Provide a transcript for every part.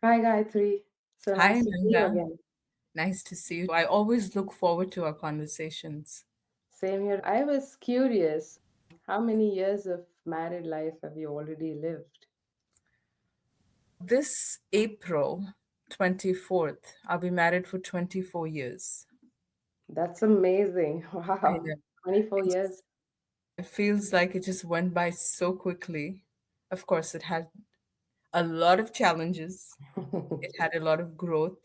Hi, Gayatri. So Hi, nice to see you Nanda. again. Nice to see you. I always look forward to our conversations. Same here. I was curious, how many years of married life have you already lived? This April 24th, I'll be married for 24 years. That's amazing. I Wow. know. 24 It's, years. it feels like it just went by so quickly. Of course, it had a lot of challenges, it had a lot of growth,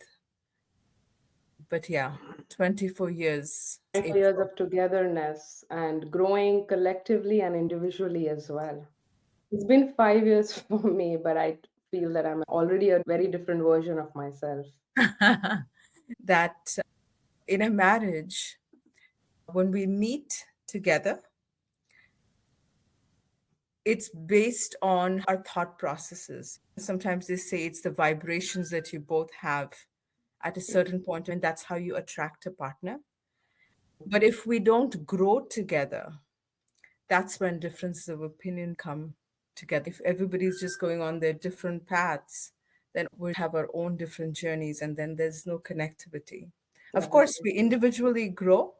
but yeah, 24 years. It's 24 years April. of togetherness and growing collectively and individually as well. It's been 5 years for me, but I feel that I'm already a very different version of myself. That in a marriage, when we meet together, it's based on our thought processes. Sometimes they say it's the vibrations that you both have at a certain point, and that's how you attract a partner. But if we don't grow together, that's when differences of opinion come together. If everybody's just going on their different paths, then we have our own different journeys, and then there's no connectivity. Of That is course, so we true. individually grow,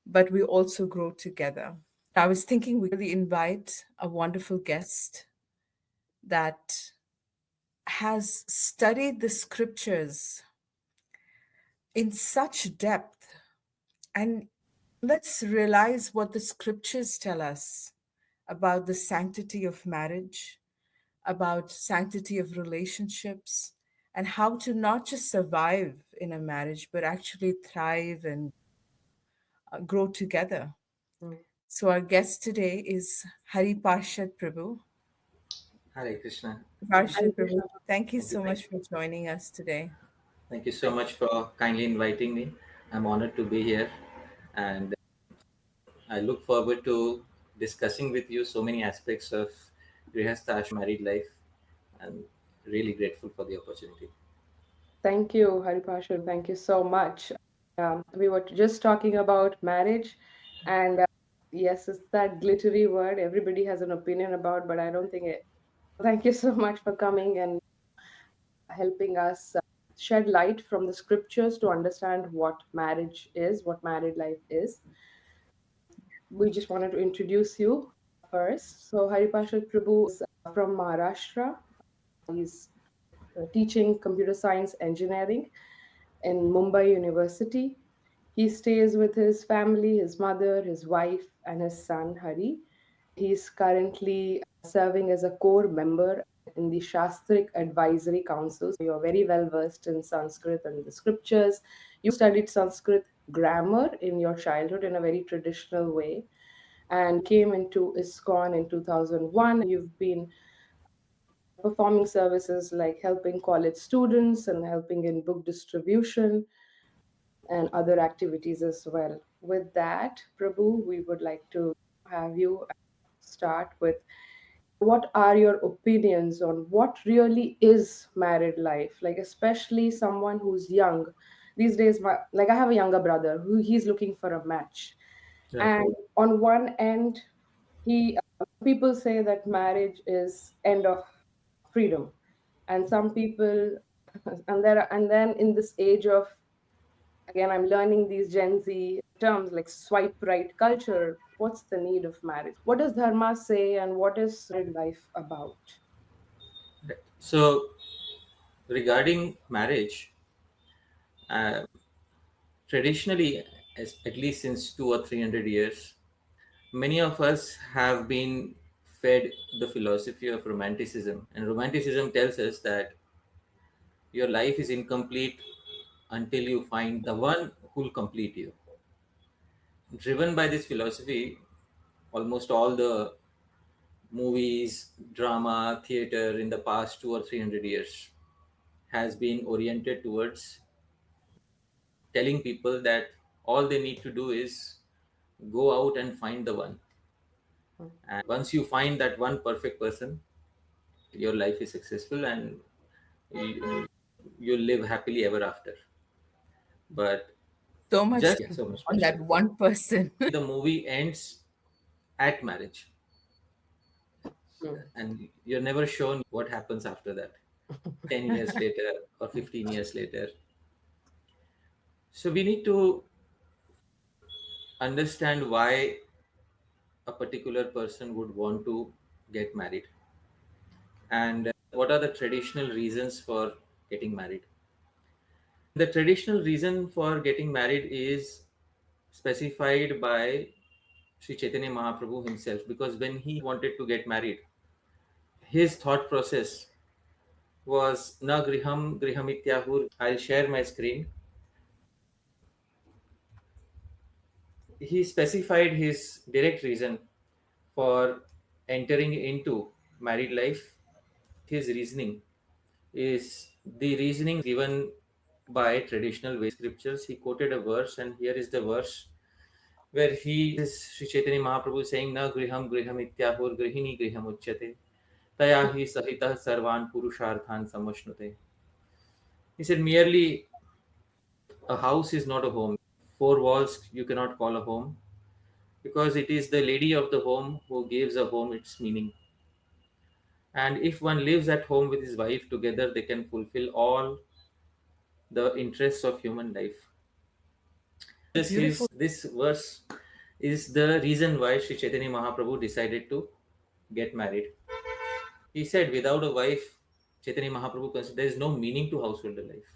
but we also grow together. I was thinking we could really invite a wonderful guest that has studied the scriptures in such depth. And let's realize what the scriptures tell us about the sanctity of marriage, about sanctity of relationships, and how to not just survive in a marriage, but actually thrive and grow together. Mm. So our guest today is Hari Parshad Prabhu. Hare Krishna. Hare Parshad Prabhu, Krishna. thank you Thank you. so much for joining us today. Thank you so much for kindly inviting me. I'm honored to be here, and I look forward to discussing with you so many aspects of Grihastha Ashram married life. I'm really grateful for the opportunity. Thank you, Hari Parshad. Thank you so much. We were just talking about marriage, and yes, it's that glittery word everybody has an opinion about, but I don't think it. Thank you so much for coming and helping us shed light from the scriptures to understand what marriage is, what married life is. We just wanted to introduce you first. So, Hari Parshad Prabhu is from Maharashtra. He's teaching computer science engineering in Mumbai University. He stays with his family, his mother, his wife, and his son Hari. He's currently serving as a core member in the Shastric Advisory Council. So you're very well versed in Sanskrit and the scriptures. You studied Sanskrit grammar in your childhood in a very traditional way and came into ISKCON in 2001. You've been performing services like helping college students and helping in book distribution and other activities as well. With that, Prabhu, we would like to have you start with what are your opinions on what really is married life, like especially someone who's young these days. Like I have a younger brother who he's looking for a match, Right. and on one end he people say that marriage is end of freedom, and some people and then in this age of, again, I'm learning these Gen Z terms like swipe right culture. What's the need of marriage? What does Dharma say, and what is married life about? Right. So, regarding marriage, uh, traditionally, at least since 200 or 300 years, many of us have been fed the philosophy of romanticism, and romanticism tells us that your life is incomplete until you find the one who'll complete you. Driven by this philosophy, almost all the movies, drama, theater in the past 200 or 300 years has been oriented towards telling people that all they need to do is go out and find the one. And once you find that one perfect person, your life is successful and you, you live happily ever after. But So much just so much on that pressure. one person. The movie ends at marriage, Hmm. and you're never shown what happens after that. 10 years later or 15 years later. So we need to understand why a particular person would want to get married, and what are the traditional reasons for getting married. The traditional reason for getting married is specified by Sri Chaitanya Mahaprabhu himself, because when he wanted to get married, his thought process was na griham grihamityahur. I'll share my screen. He specified his direct reason for entering into married life. His reasoning is the reasoning given by traditional Vedic scriptures. He quoted a verse, and here is the verse where he is Sri Chaitanya Mahaprabhu saying, Na griham griham ityahur grihini griham uchyate taya hi sahita sarvan purusharthan samashnute. He said, merely a house is not a home. Four walls you cannot call a home, because it is the lady of the home who gives a home its meaning. And if one lives at home with his wife, together they can fulfill all the interests of human life. Beautiful. This verse is the reason why Sri Chaitanya Mahaprabhu decided to get married. He said, without a wife, Chaitanya Mahaprabhu considered there is no meaning to household life.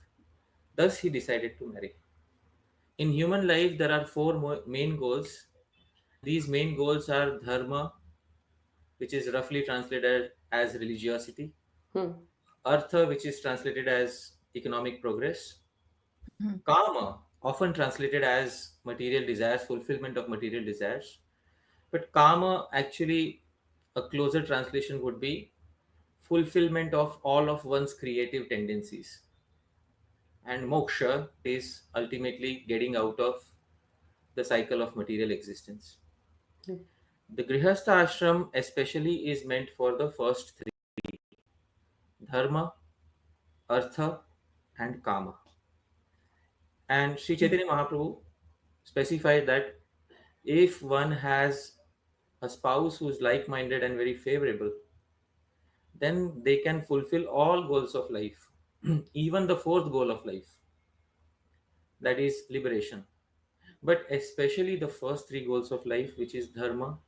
Thus, he decided to marry. In human life, there are four main goals. These main goals are dharma, which is roughly translated as religiosity; Hmm. artha, which is translated as economic progress; kama, often translated as material desires, fulfillment of material desires. But kama, actually, a closer translation would be fulfillment of all of one's creative tendencies. And moksha is ultimately getting out of the cycle of material existence. Hmm. The Grihastha ashram especially is meant for the first three: dharma, artha, and kama. And Sri Chaitanya Mahaprabhu specified that if one has a spouse who is like minded and very favorable, then they can fulfill all goals of life, even the fourth goal of life, that is liberation. But especially the first three goals of life, which is dharma,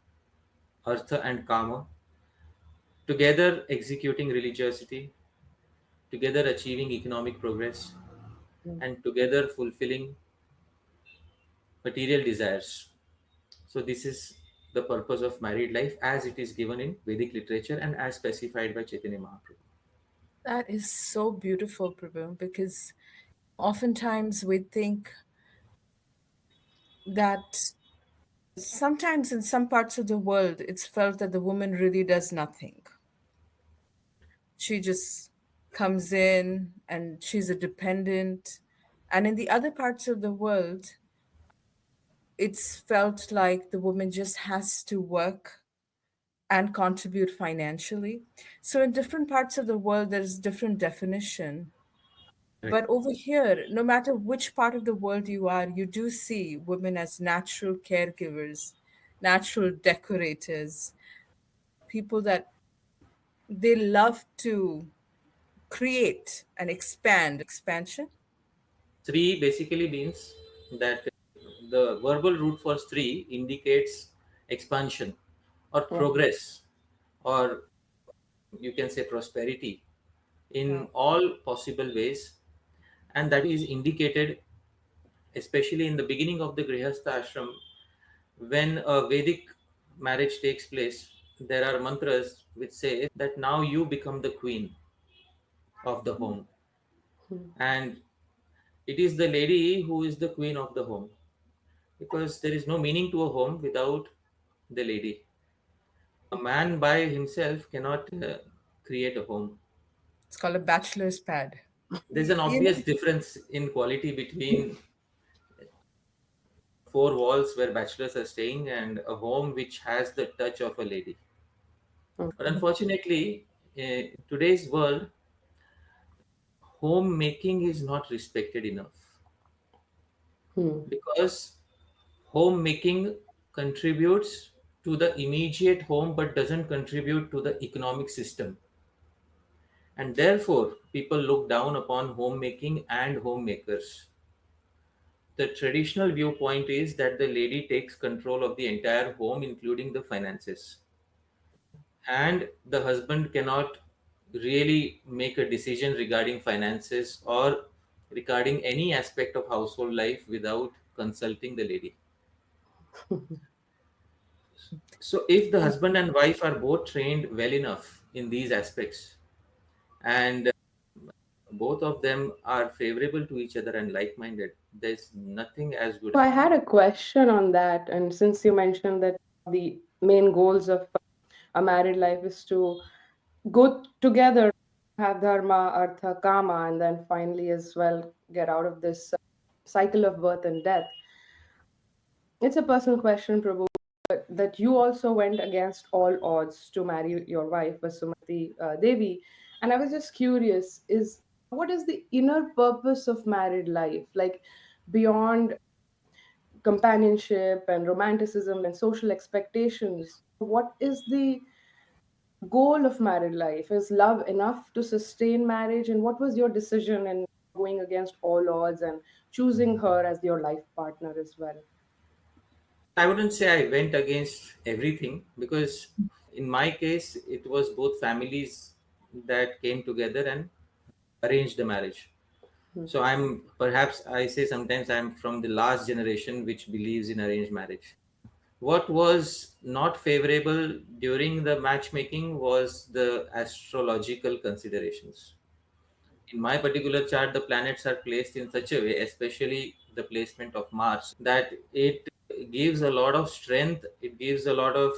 artha, and kama, together executing religiosity, together achieving economic progress, Hmm. and together fulfilling material desires. So, this is the purpose of married life as it is given in Vedic literature and as specified by Chaitanya Mahaprabhu. That is so beautiful, Prabhu, because oftentimes we think that sometimes in some parts of the world, it's felt that the woman really does nothing. She just comes in and she's a dependent. And in the other parts of the world, it's felt like the woman just has to work and contribute financially. So in different parts of the world, there's different definition. Right. But over here, no matter which part of the world you are, you do see women as natural caregivers, natural decorators, people that they love to create and expand. Expansion. Sri basically means that the verbal root for Sri indicates expansion or Wow. progress, or you can say prosperity in Wow. all possible ways. And that is indicated especially in the beginning of the Grihastha ashram. When a Vedic marriage takes place, there are mantras which say that now you become the queen of the home. Hmm. And it is the lady who is the queen of the home, because there is no meaning to a home without the lady. A man by himself cannot create a home. It's called a bachelor's pad. There's an You know, obvious difference in quality between four walls where bachelors are staying and a home which has the touch of a lady. But unfortunately, in today's world, homemaking is not respected enough, Hmm. because homemaking contributes to the immediate home but doesn't contribute to the economic system. And therefore, people look down upon homemaking and homemakers. The traditional viewpoint is that the lady takes control of the entire home, including the finances, and the husband cannot really make a decision regarding finances or regarding any aspect of household life without consulting the lady. So, if the husband and wife are both trained well enough in these aspects, and both of them are favorable to each other and like minded, there's nothing as good. So I had a question on that, and since you mentioned that the main goals of a married life is to go together, have dharma, artha, kama, and then finally as well get out of this cycle of birth and death. It's a personal question, Prabhu, but that you also went against all odds to marry your wife, Vasumati Devi. And I was just curious, is what is the inner purpose of married life? Like beyond companionship and romanticism and social expectations, what is the goal of married life? Is love enough to sustain marriage? And what was your decision in going against all odds and choosing her as your life partner as well? I wouldn't say I went against everything, because in my case, it was both families that came together and arranged the marriage. Hmm. So I'm, perhaps I say sometimes, I'm from the last generation which believes in arranged marriage. What was not favorable during the matchmaking was the astrological considerations. In my particular chart, the planets are placed in such a way, especially the placement of Mars, that it gives a lot of strength, it gives a lot of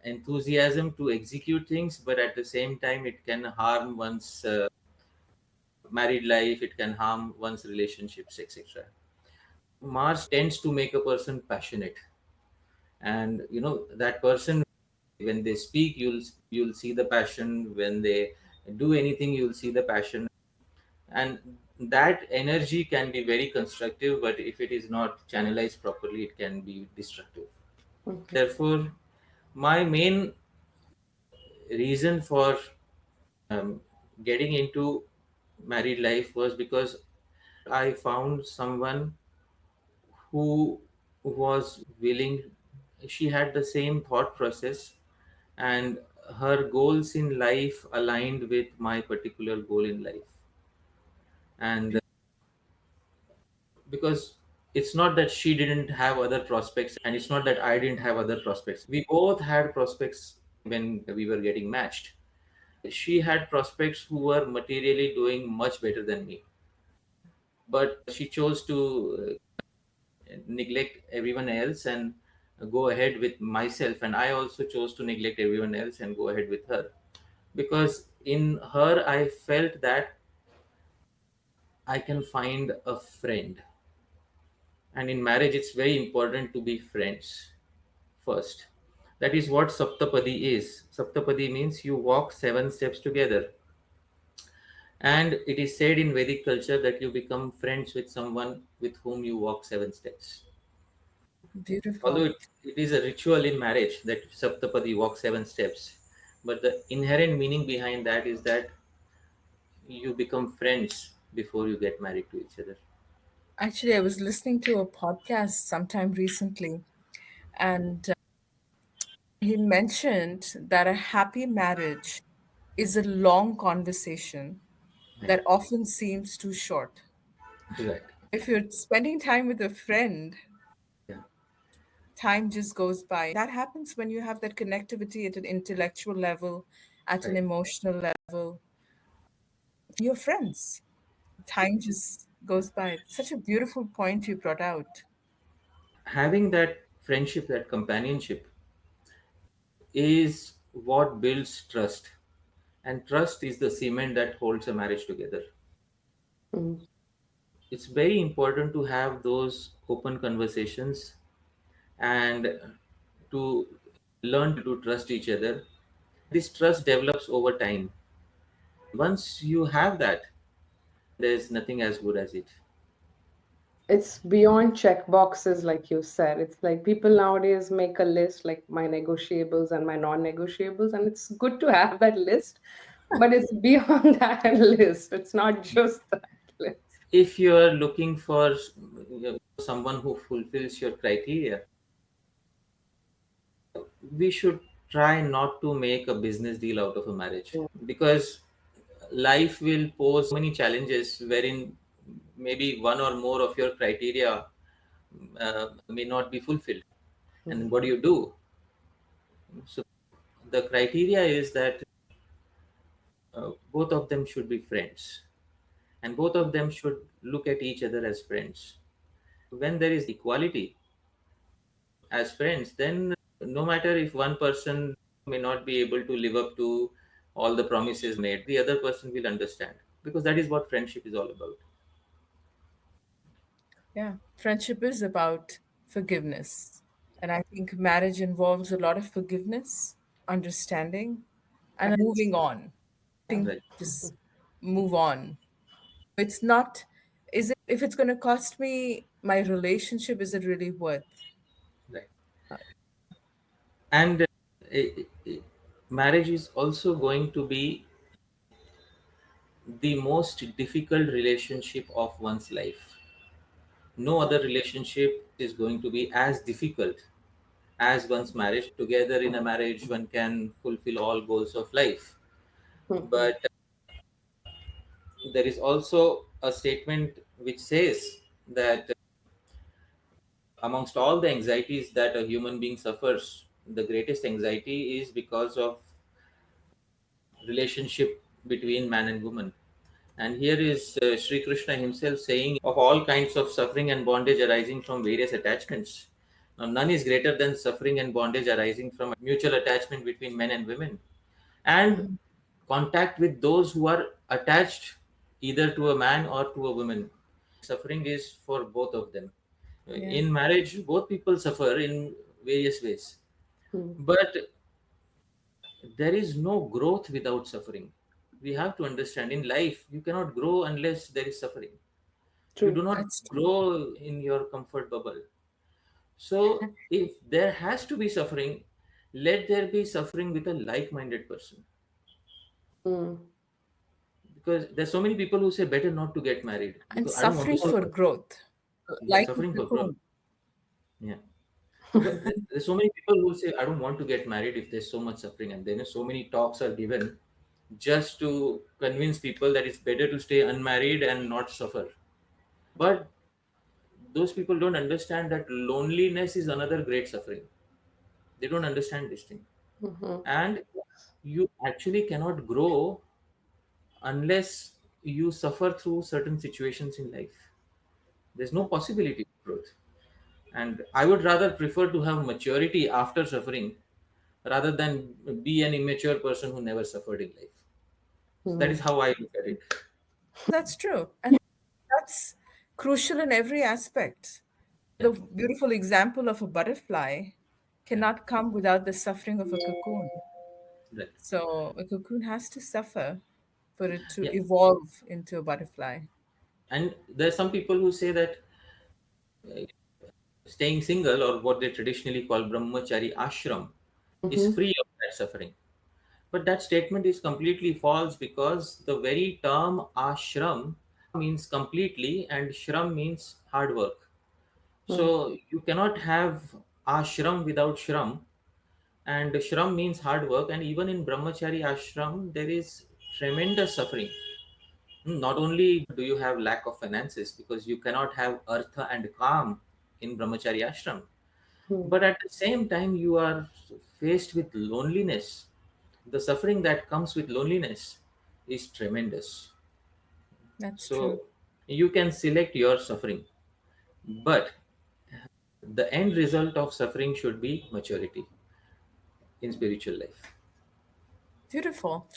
enthusiasm to execute things, but at the same time, it can harm one's married life, it can harm one's relationships, etc. Mars tends to make a person passionate, and that person, when they speak, you'll see the passion. When they do anything, you'll see the passion, and that energy can be very constructive, but if it is not channelized properly, it can be destructive. Okay. Therefore, my main reason for getting into married life was because I found someone who was willing, she had the same thought process, and her goals in life aligned with my particular goal in life. And because it's not that she didn't have other prospects, and it's not that I didn't have other prospects. We both had prospects when we were getting matched. She had prospects who were materially doing much better than me, but she chose to neglect everyone else and go ahead with myself, and I also chose to neglect everyone else and go ahead with her, because in her I felt that I can find a friend. And in marriage, it's very important to be friends first. That is what Saptapadi is. Saptapadi means you walk 7 steps together. And it is said in Vedic culture that you become friends with someone with whom you walk 7 steps. Although Beautiful. it is a ritual in marriage that Saptapadi walk 7 steps, but the inherent meaning behind that is that you become friends before you get married to each other. Actually, I was listening to a podcast sometime recently, and he mentioned that a happy marriage is a long conversation Right. that often seems too short. Right. If you're spending time with a friend, Yeah. time just goes by. That happens when you have that connectivity at an intellectual level, at an Right. emotional level. You're friends. Time just goes by. Such a beautiful point you brought out. Having that friendship, that companionship, is what builds trust. And trust is the cement that holds a marriage together. Mm. It's very important to have those open conversations and to learn to trust each other. This trust develops over time. Once you have that, there's nothing as good as it. It's beyond check boxes, like you said. It's like people nowadays make a list, like my negotiables and my non negotiables, and it's good to have that list. But it's beyond that list. It's not just that list. If you are looking for someone who fulfills your criteria, we should try not to make a business deal out of a marriage, because life will pose many challenges wherein maybe one or more of your criteria may not be fulfilled. And Mhm. what do you do? So the criteria is that both of them should be friends, and both of them should look at each other as friends. When there is equality as friends, then no matter if one person may not be able to live up to all the promises made, the other person will understand, because that is what friendship is all about. Yeah, friendship is about forgiveness. And I think marriage involves a lot of forgiveness, understanding, and moving on. I think Right, just move on. It's not, is it, if it's going to cost me my relationship, is it really worth? right. And marriage is also going to be the most difficult relationship of one's life. No other relationship is going to be as difficult as one's marriage. Together in a marriage, one can fulfill all goals of life. Mhm. But there is also a statement which says that amongst all the anxieties that a human being suffers, the greatest anxiety is because of relationship between man and woman. And here is Sri Krishna himself saying, of all kinds of suffering and bondage arising from various attachments, now, none is greater than suffering and bondage arising from mutual attachment between men and women, and contact with those who are attached either to a man or to a woman. Suffering is for both of them. Yeah, In marriage, both people suffer in various ways, Mhm. but there is no growth without suffering. We have to understand, in life you cannot grow unless there is suffering. You do True. not that's true. grow in your comfort bubble. So if there has to be suffering, let there be suffering with a like-minded person. Mm. Because there's so many people who say better not to get married And because I don't want to suffering for suffer. growth, Yeah, like a suffering for growth. cocoon. Yeah. Because there's so many people who say I don't want to get married if there's so much suffering, and then so many talks are given just to convince people that it's better to stay unmarried and not suffer. But those people don't understand that loneliness is another great suffering. They don't understand this thing. Mhm. And you actually cannot grow unless you suffer through certain situations in life. There's no possibility of growth. And I would rather prefer to have maturity after suffering rather than be an immature person who never suffered in life. So that is Mhm. how I look at it. That's true. And that's crucial in every aspect. Yeah, The beautiful example of a butterfly yeah, cannot come without the suffering of a cocoon. right. So a cocoon has to suffer for it to Yeah. evolve into a butterfly. And there are some people who say that staying single, or what they traditionally call brahmachari ashram, is Mhm. free of that suffering. But that statement is completely false, because the very term ashram means completely, and shram means hard work. Mhm. So you cannot have ashram without shram, and shram means hard work. And even in brahmachari ashram, there is tremendous suffering. Not only do you have lack of finances, because you cannot have artha and kam in brahmachari ashram, Mhm. but at the same time you are faced with loneliness. The suffering that comes with loneliness is tremendous. That's true. So you can select your suffering, but the end result of suffering should be maturity in spiritual life. Beautiful.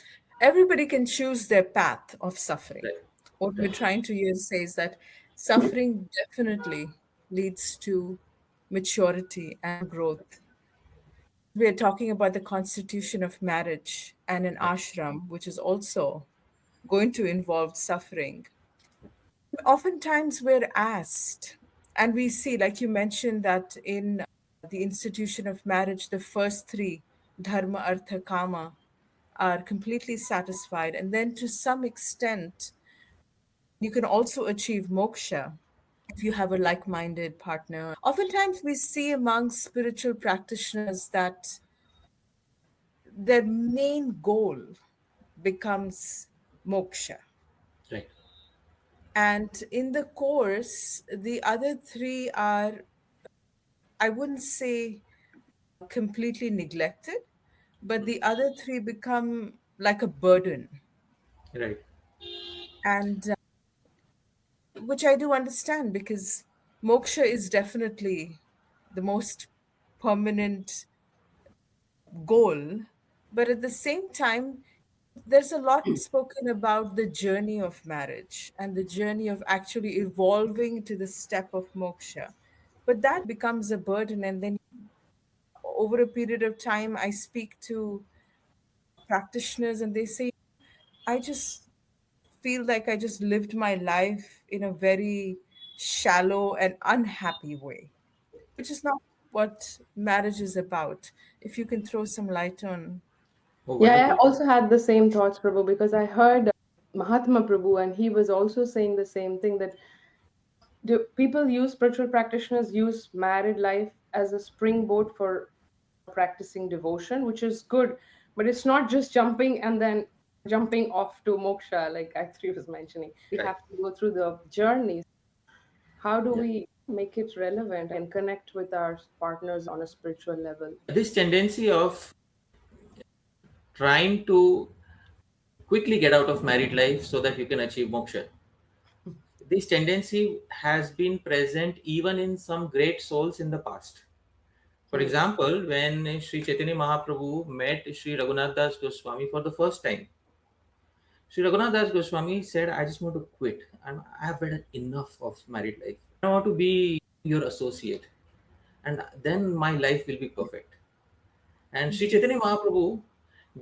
Everybody can choose their path of suffering. Right, What we're right. trying to here say is that suffering definitely leads to maturity and growth. We are talking about the constitution of marriage and an Yeah, ashram, which is also going to involve suffering. Oftentimes we're asked, and we see, like you mentioned, that in the institution of marriage, the first three, Dharma-Artha-Kama, are completely satisfied. And then to some extent, you can also achieve moksha if you have a like minded partner. Oftentimes, we see among spiritual practitioners that their main goal becomes moksha. Right. And in the course, the other three are, I wouldn't say completely neglected, but the other three become like a burden. Right. And which I do understand because moksha is definitely the most permanent goal. But at the same time, there's a lot spoken about the journey of marriage and the journey of actually evolving to the step of moksha. But that becomes a burden. And then over a period of time, I speak to practitioners and they say, I just feel like I just lived my life in a very shallow and unhappy way, which is not what marriage is about. If you can throw some light on. Oh, Yeah, I wonderful. also had the same thoughts, Prabhu, because I heard Mahatma Prabhu, and he was also saying the same thing, that do people use spiritual practitioners use married life as a springboard for practicing devotion, which is good, but it's not just jumping and then jumping off to moksha, like Gayatri was mentioning. We Right. have to go through the journey. How do Yeah. we make it relevant and connect with our partners on a spiritual level? This tendency of trying to quickly get out of married life so that you can achieve moksha, this tendency has been present even in some great souls in the past. For Hmm. example, when Sri Chaitanya Mahaprabhu met Sri Raghunath Das Goswami for the first time, Sri Raghunath Das Goswami said, I just want to quit. I have had enough of married life. I want to be your associate. And then my life will be perfect. And Sri Mhm. Chaitanya Mahaprabhu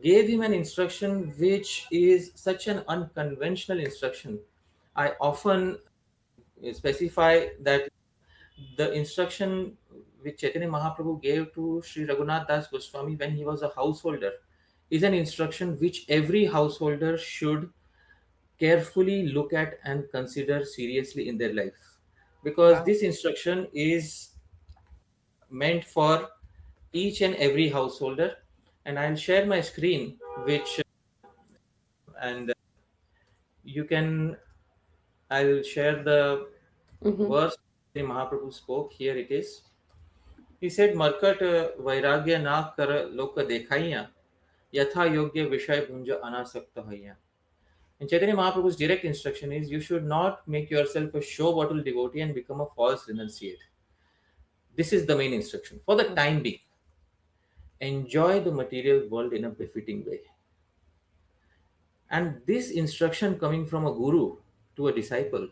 gave him an instruction which is such an unconventional instruction. I often specify that the instruction which Chaitanya Mahaprabhu gave to Sri Raghunath Das Goswami when he was a householder is an instruction which every householder should carefully look at and consider seriously in their life, because Wow. this instruction is meant for each and every householder. And I'll share my screen, which and you can I'll share the Mhm. verse Mahaprabhu spoke. Here it is. He said, Markat vairagya na kar loka dekhaiya yatha yogya vishay bhunja anasakta haiya. And Chaitanya Mahaprabhu's direct instruction is you should not make yourself a show bottle devotee and become a false renunciate. This is the main instruction. For the time being, enjoy the material world in a befitting way. And this instruction coming from a guru to a disciple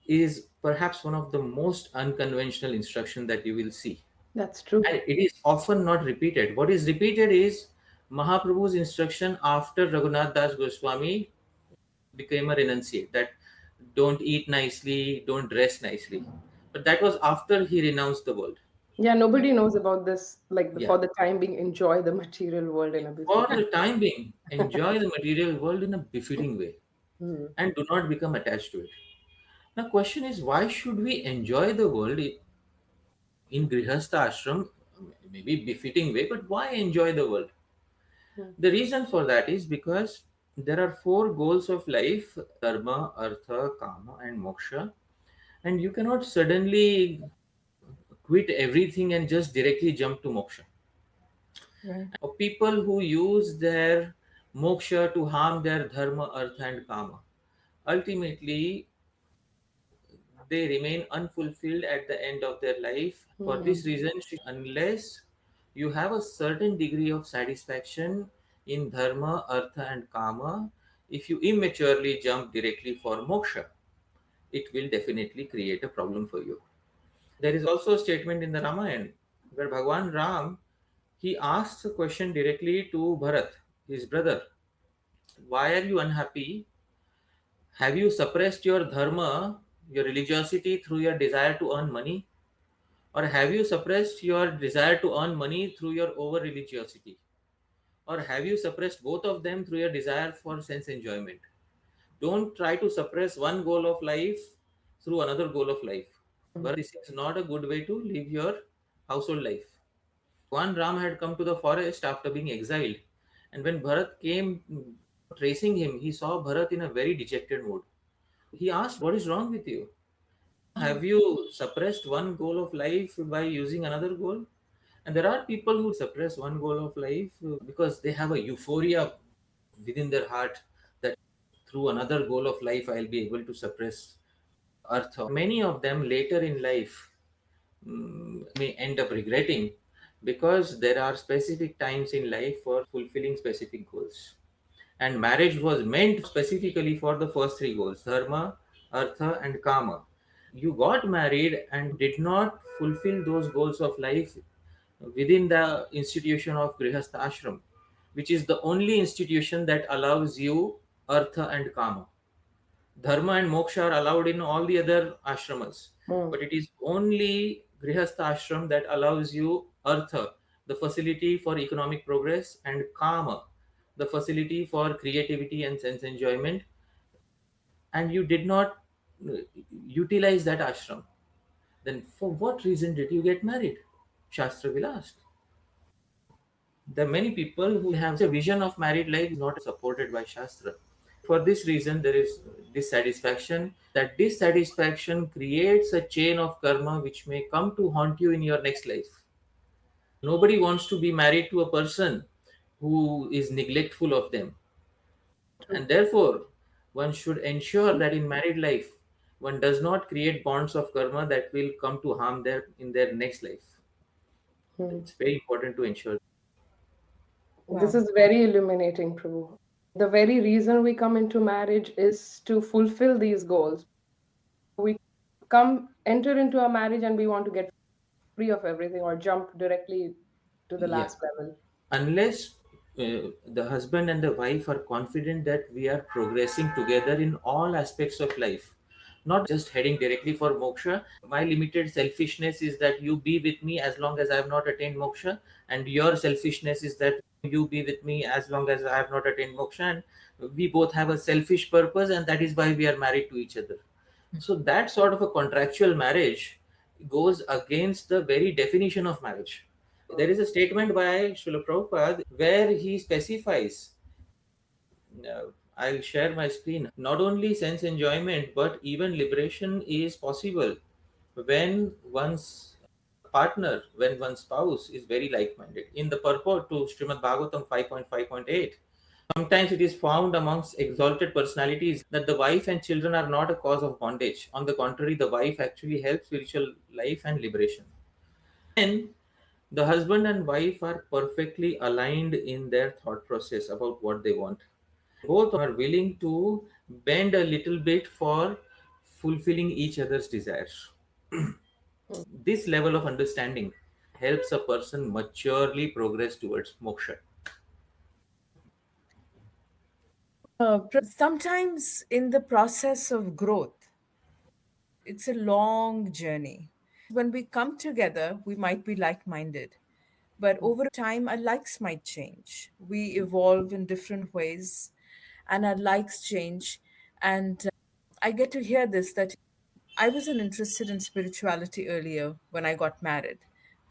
is perhaps one of the most unconventional instruction that you will see. That's true. And it is often not repeated. What is repeated is Mahaprabhu's instruction after Raghunath Das Goswami became a renunciate, that don't eat nicely, don't dress nicely. But that was after he renounced the world. Yeah, nobody knows about this. Like, Yeah. for the time being, enjoy the material world in a For befitting. the time being, enjoy the material world in a befitting way Hmm. and do not become attached to it. Now, question is, why should we enjoy the world in Grihastha ashram? Maybe befitting way, but why enjoy the world? Hmm. The reason for that is because there are four goals of life: dharma, artha, kama, and moksha. And you cannot suddenly quit everything and just directly jump to moksha. Right. Or people who use their moksha to harm their dharma, artha, and kama, ultimately they remain unfulfilled at the end of their life. For Hmm. this reason, unless you have a certain degree of satisfaction in dharma, artha, and kama, if you immaturely jump directly for moksha, it will definitely create a problem for you. There is also a statement in the Ramayana where Bhagwan Ram, he asks a question directly to Bharat, his brother. Why are you unhappy? Have you suppressed your dharma, your religiosity through your desire to earn money? Or have you suppressed your desire to earn money through your over religiosity? Or have you suppressed both of them through your desire for sense enjoyment? Don't try to suppress one goal of life through another goal of life. Mm. But this is not a good way to live your household life. One Ram had come to the forest after being exiled, and when Bharat came tracing him, he saw Bharat in a very dejected mood. He asked, "What is wrong with you? Have you suppressed one goal of life by using another goal?" And there are people who suppress one goal of life because they have a euphoria within their heart that through another goal of life I'll be able to suppress Artha. Many of them later in life may end up regretting because there are specific times in life for fulfilling specific goals. And marriage was meant specifically for the first three goals: dharma, artha, and kama. You got married and did not fulfill those goals of life within the institution of Grihastha Ashram, which is the only institution that allows you artha and kama. Dharma and moksha are allowed in all the other ashramas, Mm. but it is only Grihastha ashram that allows you artha, the facility for economic progress, and kama, the facility for creativity and sense enjoyment. And you did not uh, utilize that ashram. Then, for what reason did you get married? Shastra will ask. There are many people who have a vision of married life is not supported by Shastra. For this reason, there is dissatisfaction. That dissatisfaction creates a chain of karma which may come to haunt you in your next life. Nobody wants to be married to a person who is neglectful of them. True. And therefore, one should ensure that in married life, one does not create bonds of karma that will come to harm them in their next life. Mm. It's very important to ensure. This Wow. is very illuminating, Prabhu. The very reason we come into marriage is to fulfill these goals. We enter into a marriage and we want to get free of everything or jump directly to the Yeah. last level. Unless the husband and the wife are confident that we are progressing together in all aspects of life, not just heading directly for moksha. My limited selfishness is that you be with me as long as I have not attained moksha, and your selfishness is that you be with me as long as I have not attained moksha, and we both have a selfish purpose, and that is why we are married to each other. So that sort of a contractual marriage goes against the very definition of marriage. There is a statement by Srila Prabhupada where he specifies, I'll share my screen, not only sense enjoyment but even liberation is possible when one's partner, when one's spouse is very like minded. In the purport to Srimad Bhagavatam 5.5.8, sometimes it is found amongst exalted personalities that the wife and children are not a cause of bondage. On the contrary, the wife actually helps spiritual life and liberation. Then the husband and wife are perfectly aligned in their thought process about what they want. Both are willing to bend a little bit for fulfilling each other's desires. This level of understanding helps a person maturely progress towards moksha. Sometimes in the process of growth, it's a long journey. When we come together, we might be like minded, but over time, our likes might change. We evolve in different ways, and our likes change. And I get to hear this that I wasn't interested in spirituality earlier when I got married,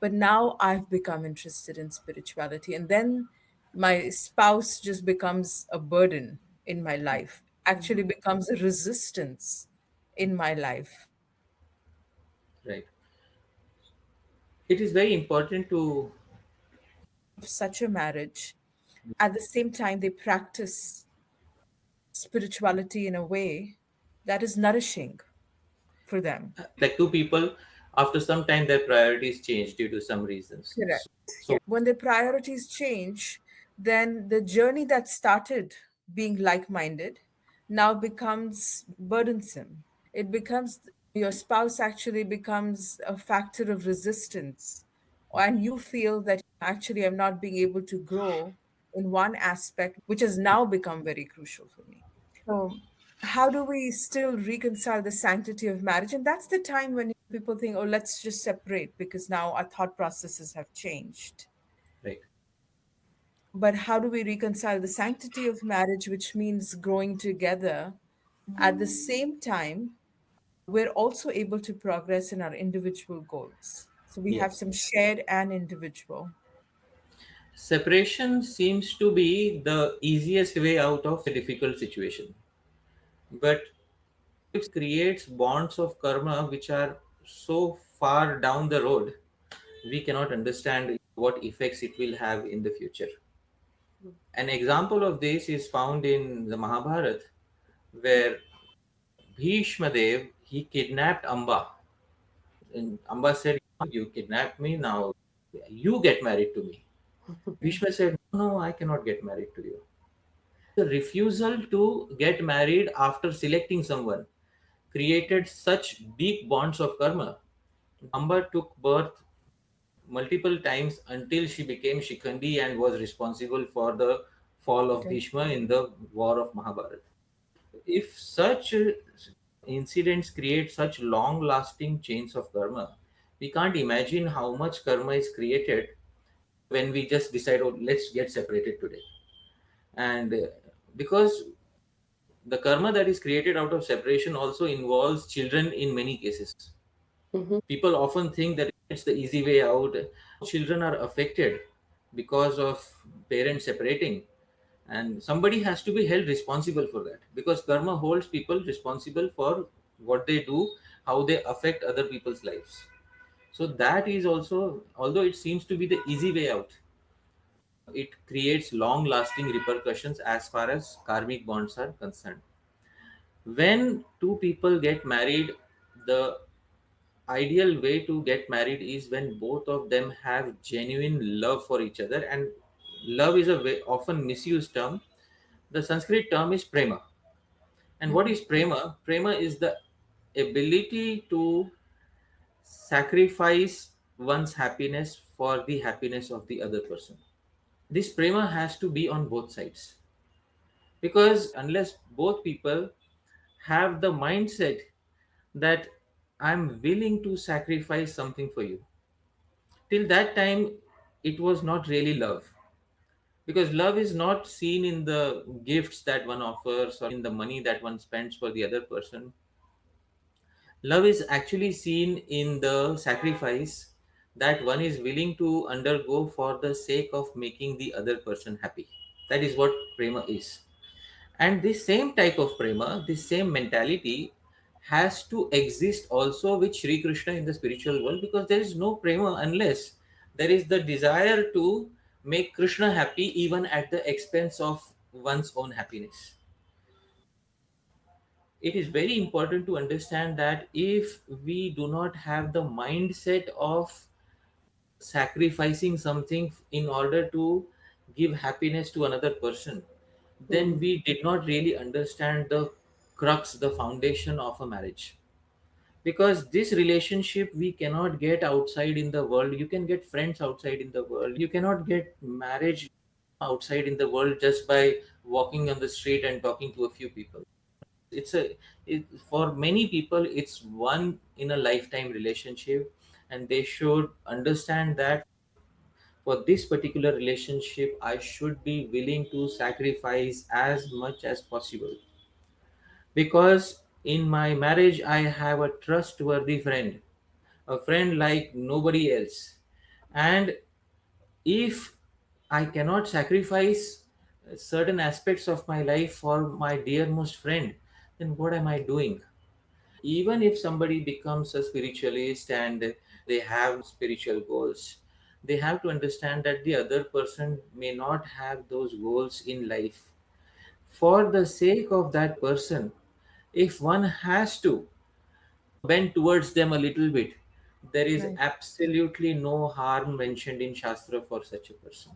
but now I've become interested in spirituality. And then my spouse just becomes a burden in my life, actually becomes a resistance in my life. Right. It is very important to Such a marriage, at the same time, they practice spirituality in a way that is nourishing for them. like two people after some time their priorities change due to some reasons. Correct. So When their priorities change, then the journey that started being like minded now becomes burdensome. It becomes your spouse actually becomes a factor of resistance, and you feel that actually I'm not being able to grow in one aspect, which has now become very crucial for me. So, how do we still reconcile the sanctity of marriage? And that's the time when people think, oh, let's just separate because now our thought processes have changed. right. But how do we reconcile the sanctity of marriage, which means growing together? At the same time, we're also able to progress in our individual goals. So we have Yes. some shared and individual. Separation seems to be the easiest way out of a difficult situation. But it creates bonds of karma which are so far down the road, we cannot understand what effects it will have in the future. An example of this is found in the Mahabharata, where Bhishma Dev he kidnapped Amba, and Amba said, "You kidnapped me, now you get married to me." Bhishma said, "No, I cannot get married to you." The refusal to get married after selecting someone created such deep bonds of karma. Amba took birth multiple times until she became Shikhandi and was responsible for the fall of Okay. Bhishma in the war of Mahabharata. If such incidents create such long lasting chains of karma, we can't imagine how much karma is created when we just decide, oh, let's get separated today. And because the karma that is created out of separation also involves children in many cases. Mhm. People often think that it's the easy way out. Children are affected because of parents separating, and somebody has to be held responsible for that, because karma holds people responsible for what they do, how they affect other people's lives. So that is also, although it seems to be the easy way out, it creates long lasting repercussions as far as karmic bonds are concerned. When two people get married, the ideal way to get married is when both of them have genuine love for each other. And love is a often misused term. The Sanskrit term is prema. And what Mhm. is prema? Prema is the ability to sacrifice one's happiness for the happiness of the other person. This prema has to be on both sides, because unless both people have the mindset that I'm willing to sacrifice something for you, till that time it was not really love, because love is not seen in the gifts that one offers or in the money that one spends for the other person. Love is actually seen in the sacrifice that one is willing to undergo for the sake of making the other person happy. That is what prema is. And this same type of prema, this same mentality has to exist also with Sri Krishna in the spiritual world, because there is no prema unless there is the desire to make Krishna happy even at the expense of one's own happiness. It is very important to understand that if we do not have the mindset of sacrificing something in order to give happiness to another person, then Mhm. we did not really understand the crux, the foundation of a marriage. Because this relationship we cannot get outside in the world. You can get friends outside in the world. You cannot get marriage outside in the world just by walking on the street and talking to a few people. It's for many people it's one in a lifetime relationship, and they should understand that for this particular relationship I should be willing to sacrifice as much as possible, because in my marriage I have a trustworthy friend, a friend like nobody else. And if I cannot sacrifice certain aspects of my life for my dearmost friend, then what am I doing? Even if somebody becomes a spiritualist and they have spiritual goals, they have to understand that the other person may not have those goals in life. For the sake of that person, if one has to bend towards them a little bit, there is Right. absolutely no harm mentioned in Shastra for such a person,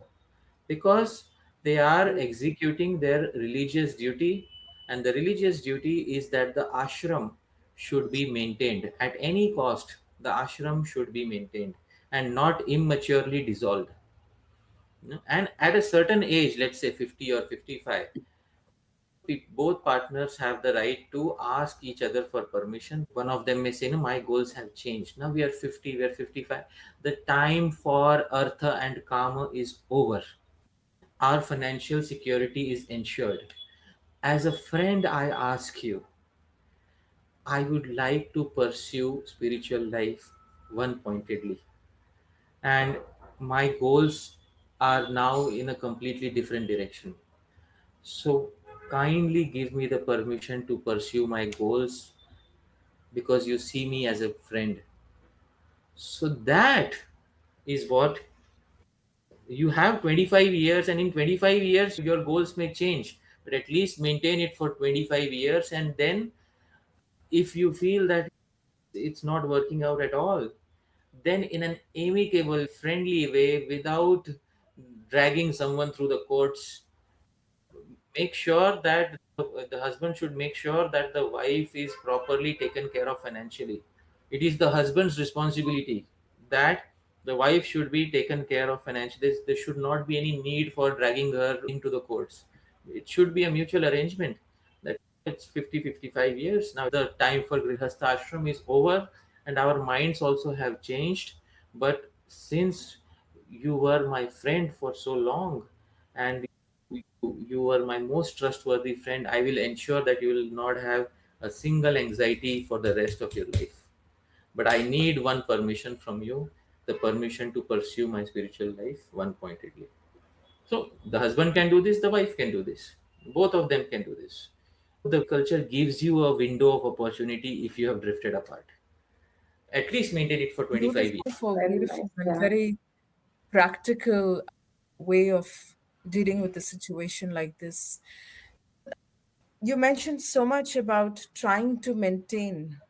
because they are executing their religious duty, and the religious duty is that the ashram should be maintained at any cost. The ashram should be maintained and not immaturely dissolved. And at a certain age, let's say 50 or 55, both partners have the right to ask each other for permission. One of them may say, no, my goals have changed, now we are 50, we are 55, the time for artha and kama is over. our financial security is ensured. As a friend, I ask you, I would like to pursue spiritual life one pointedly, and my goals are now in a completely different direction. So, kindly give me the permission to pursue my goals because you see me as a friend. So, that is what you have 25 years, and in 25 years, your goals may change, but at least maintain it for 25 years. And then, if you feel that it's not working out at all, then in an amicable, friendly way, without dragging someone through the courts, make sure that the husband should make sure that the wife is properly taken care of financially. It is the husband's responsibility that the wife should be taken care of financially. There should not be any need for dragging her into the courts. It should be a mutual arrangement that it's 50-55 years. Now the time for Grihastha Ashram is over, and our minds also have changed. But since you were my friend for so long, and you are my most trustworthy friend, I will ensure that you will not have a single anxiety for the rest of your life. But I need one permission from you, the permission to pursue my spiritual life one pointedly. So the husband can do this, the wife can do this. Both of them can do this. The culture gives you a window of opportunity if you have drifted apart. At least maintain it for 25 years. Beautiful, Very beautiful, nice. and Yeah. very practical way of dealing with a situation like this. You mentioned so much about trying to maintain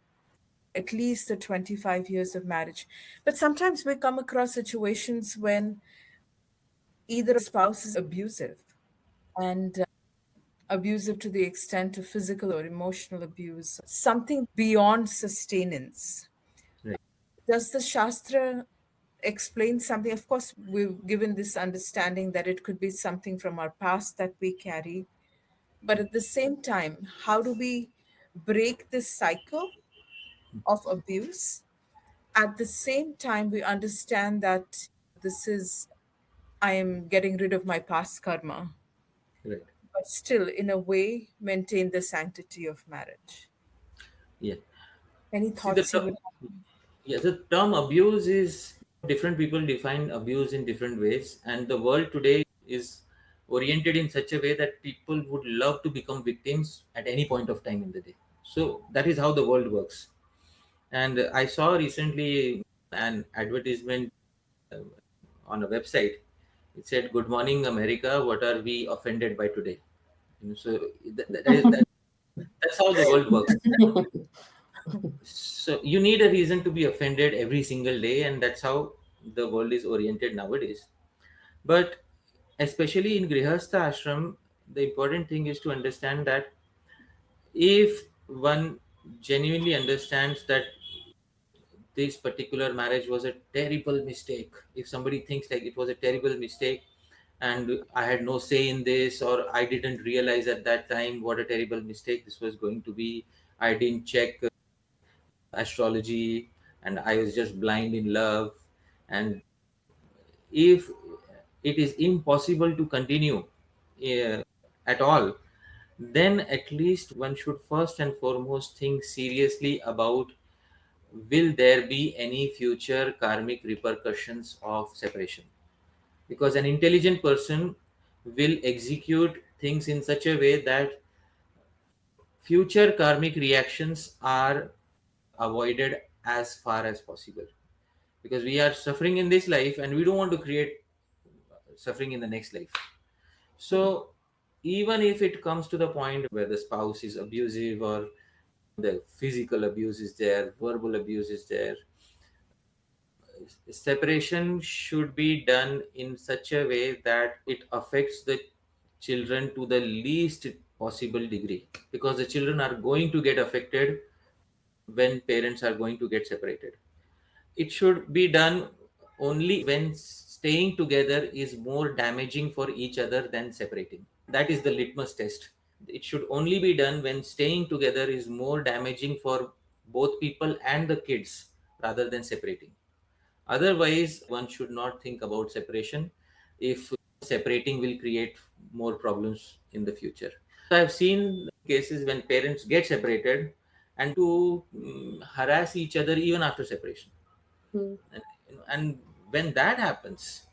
at least the 25 years of marriage. But sometimes we come across situations when either a spouse is abusive, and abusive to the extent of physical or emotional abuse, something beyond sustenance. Right. Does the Shastra explain something? Of course, we've given this understanding that it could be something from our past that we carry. But at the same time, how do we break this cycle of abuse? At the same time, we understand that this is, I am getting rid of my past karma, Right. but still, in a way, maintain the sanctity of marriage. Yeah. Any See the thoughts you ter- would yeah, the term abuse is different people define abuse in different ways, and the world today is oriented in such a way that people would love to become victims at any point of time in the day. So that is how the world works. And I saw recently an advertisement uh, on a website. It said, "Good morning, America. What are we offended by today?" So that's how the world works. So you need a reason to be offended every single day, and that's how the world is oriented nowadays. But especially in Grihastha ashram, the important thing is to understand that if one genuinely understands that this particular marriage was a terrible mistake, if somebody thinks like it was a terrible mistake and I had no say in this, or I didn't realize at that time what a terrible mistake this was going to be, I didn't check astrology, and I was just blind in love, and if it is impossible to continue uh, at all, then at least one should first and foremost think seriously about, will there be any future karmic repercussions of separation? Because an intelligent person will execute things in such a way that future karmic reactions are avoided as far as possible, because we are suffering in this life and we don't want to create suffering in the next life. So even if it comes to the point where the spouse is abusive, or the physical abuse is there, verbal abuse is there, separation should be done in such a way that it affects the children to the least possible degree, because the children are going to get affected when parents are going to get separated. It should be done only when staying together is more damaging for each other than separating. That is the litmus test. It should only be done when staying together is more damaging for both people and the kids rather than separating. Otherwise, one should not think about separation. If separating will create more problems in the future. So I've seen cases when parents get separated and to harass each other even after separation. Hmm. And when that happens,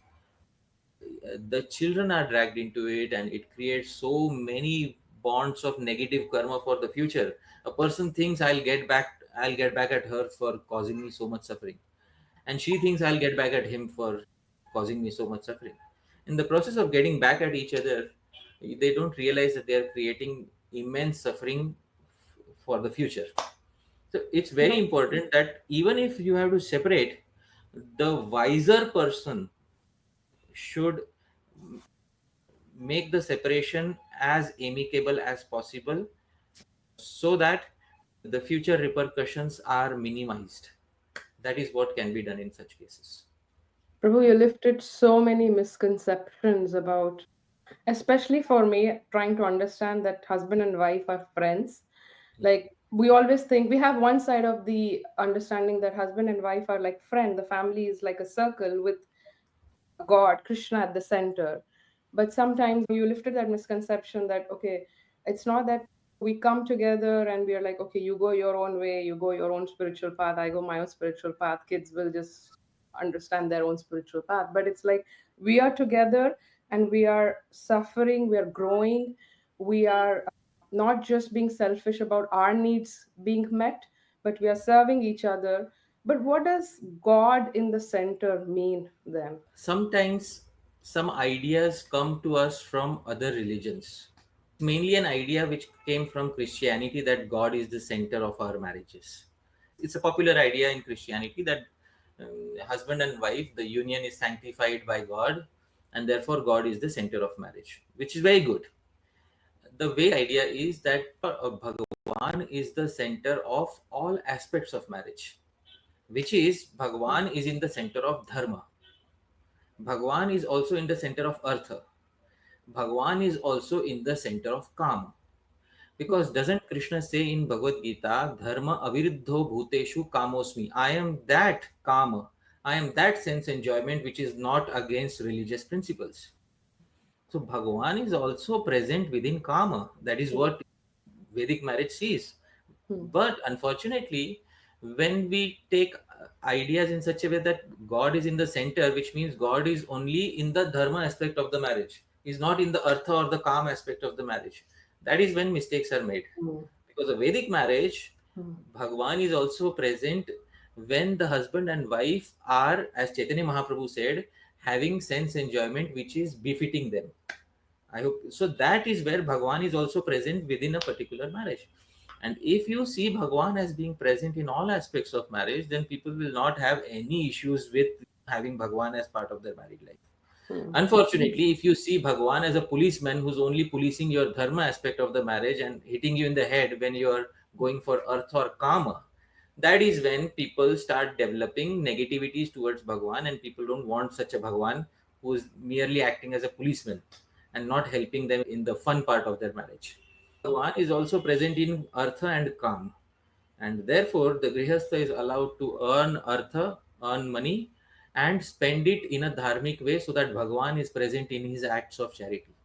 the children are dragged into it, and it creates so many bonds of negative karma for the future. A person thinks I'll get back at her for causing me so much suffering, and she thinks I'll get back at him for causing me so much suffering. In the process of getting back at each other, they don't realize that they are creating immense suffering for the future. So it's very important that even if you have to separate, the wiser person should make the separation as amicable as possible so that the future repercussions are minimized. That is what can be done in such cases. Prabhu, you lifted so many misconceptions about, especially for me, trying to understand that husband and wife are friends. Like, we always think we have one side of the understanding that husband and wife are like friend. The family is like a circle with God, Krishna at the center. But sometimes you lifted that misconception that, okay, it's not that we come together and we are like, okay, you go your own way, you go your own spiritual path, I go my own spiritual path. Kids will just understand their own spiritual path. But it's like we are together and we are suffering, we are growing, we are not just being selfish about our needs being met, but we are serving each other. But what does God in the center mean then? Sometimes some ideas come to us from other religions. Mainly an idea which came from Christianity that God is the center of our marriages. It's a popular idea in Christianity that husband and wife, the union is sanctified by God, and therefore God is the center of marriage, which is very good. The way idea is that Bhagavan is the center of all aspects of marriage, which is Bhagavan is in the center of dharma. Bhagavan is also in the center of artha. Bhagavan is also in the center of kama. Because doesn't Krishna say in Bhagavad Gita, Dharma aviruddho bhuteshu kamosmi? I am that kama. I am that sense enjoyment which is not against religious principles. So Bhagavan is also present within kama. That is what Vedic marriage sees. Hmm. But unfortunately, when we take ideas in such a way that God is in the center, which means God is only in the dharma aspect of the marriage, is not in the artha or the kam aspect of the marriage. That is when mistakes are made. Hmm. Because a Vedic marriage, Hmm. Bhagwan is also present when the husband and wife are, as Chaitanya Mahaprabhu said, having sense enjoyment which is befitting them. I hope so. That is where Bhagwan is also present within a particular marriage. And if you see Bhagwan as being present in all aspects of marriage, then people will not have any issues with having Bhagwan as part of their married life. Hmm. Unfortunately, if you see Bhagwan as a policeman who's only policing your dharma aspect of the marriage and hitting you in the head when you're going for earth or kama, that is when people start developing negativities towards Bhagwan, and people don't want such a Bhagwan who is merely acting as a policeman and not helping them in the fun part of their marriage. Bhagwan is also present in Artha and Kam, and therefore the Grihastha is allowed to earn Artha, earn money, and spend it in a dharmic way so that Bhagwan is present in his acts of charity.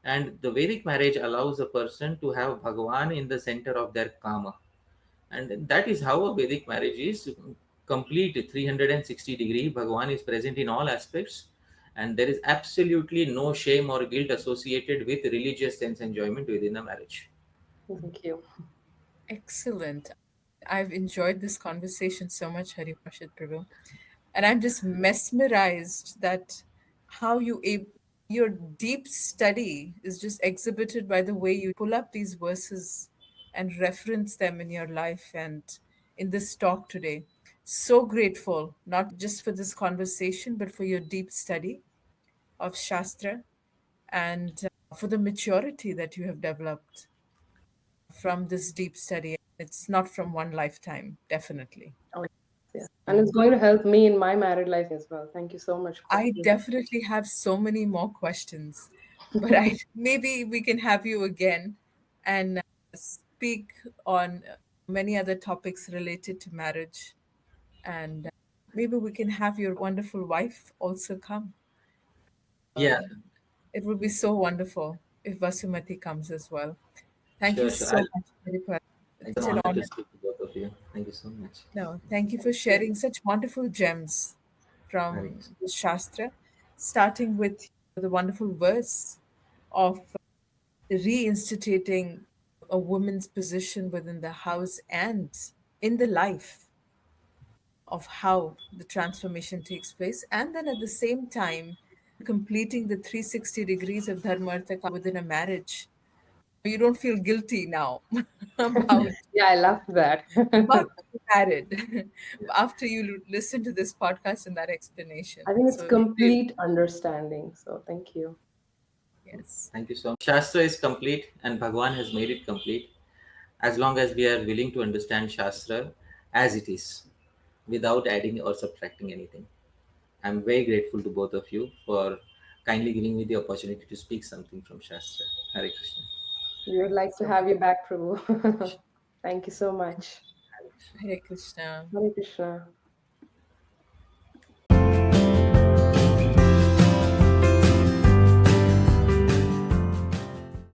And the Vedic marriage allows a person to have Bhagwan in the center of their Kama, and that is how a Vedic marriage is complete 360-degree. Bhagwan is present in all aspects, and there is absolutely no shame or guilt associated with religious sense enjoyment within a marriage. Thank you. Excellent. I've enjoyed this conversation so much, Hari Parshad Prabhu. And I'm just mesmerized that how your deep study is just exhibited by the way you pull up these verses and reference them in your life and in this talk today. So grateful, not just for this conversation, but for your deep study of Shastra and for the maturity that you have developed from this deep study. It's not from one lifetime, definitely. Oh, yes. And it's going to help me in my married life as well. Thank you so much, I Prabhu. definitely have so many more questions, but I maybe we can have you again and speak on many other topics related to marriage, and maybe we can have your wonderful wife also come. Yeah, It would be so wonderful if Vasumati comes as well. Thank you Sure, sure. so much, Haripal. It's It's an such an honor to honor. speak to both of you. Thank you so much. No, thank you for Thank you. sharing such wonderful gems Hari from Krishna. the Shastra, starting with the wonderful verse of reinstituting a woman's position within the house and in the life of how the transformation takes place, and then at the same time completing the 360 degrees of Dharma-Artha-Kama within a marriage. You don't feel guilty now about Yeah, I love that. being married after you listen to this podcast and that explanation. I think it's So you really, complete understanding. So thank you. yes, Thank you so much. Shastra is complete and Bhagwan has made it complete as long as we are willing to understand Shastra as it is without adding or subtracting anything. I'm very grateful to both of you for kindly giving me the opportunity to speak something from Shastra. Hare Krishna. We would like to so have you back, Prabhu. Thank you so much. Hare Krishna. Hare Krishna. Hare Krishna.